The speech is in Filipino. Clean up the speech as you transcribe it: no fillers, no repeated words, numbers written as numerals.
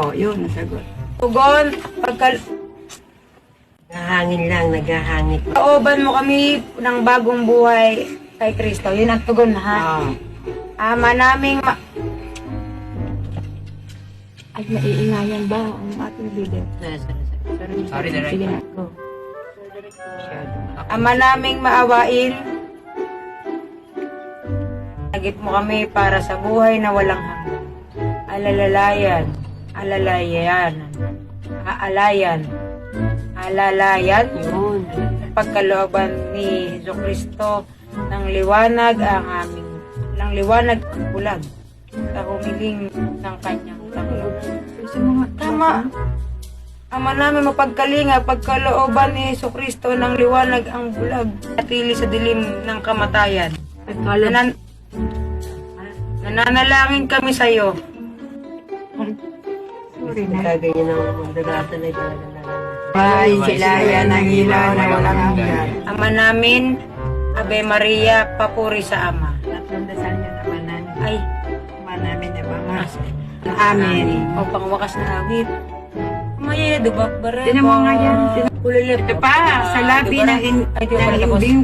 Oh, yun, nasagot. Tugon, Nahangin lang, naghahangit. pagkalooban mo kami ng bagong buhay kay Kristo. Yun ang tugon, ha? Oh. Ama naming Ay, maiingayan ba ang ating leader? Sorry, Sige na, go. Ama naming maawain, nagip mo kami para sa buhay na walang hanggan. Alalayan, pagkalooban ni Jesucristo ng liwanag ang bulag sa humiling ng kanyang tanggap. Tama. Ama namin mapagkalinga, pagkalooban ni Jesucristo ng liwanag ang bulag, natili sa dilim ng kamatayan. Nananalangin kami sa iyo. Sorry na. Ganyan ang magdagatan na ito. Ay, silayan ang ilaw na walang hanggan. Ama namin, Ave Maria, papuri sa Ama. Natundasal niyo naman namin. Ay, Ama namin na mga. Amen. o pangwakas na awit. Maya, dubak bare. Tinan mo nga yan. Kulilip. Ito pa, sa labi ng Ay, di ba pala tapos? ubing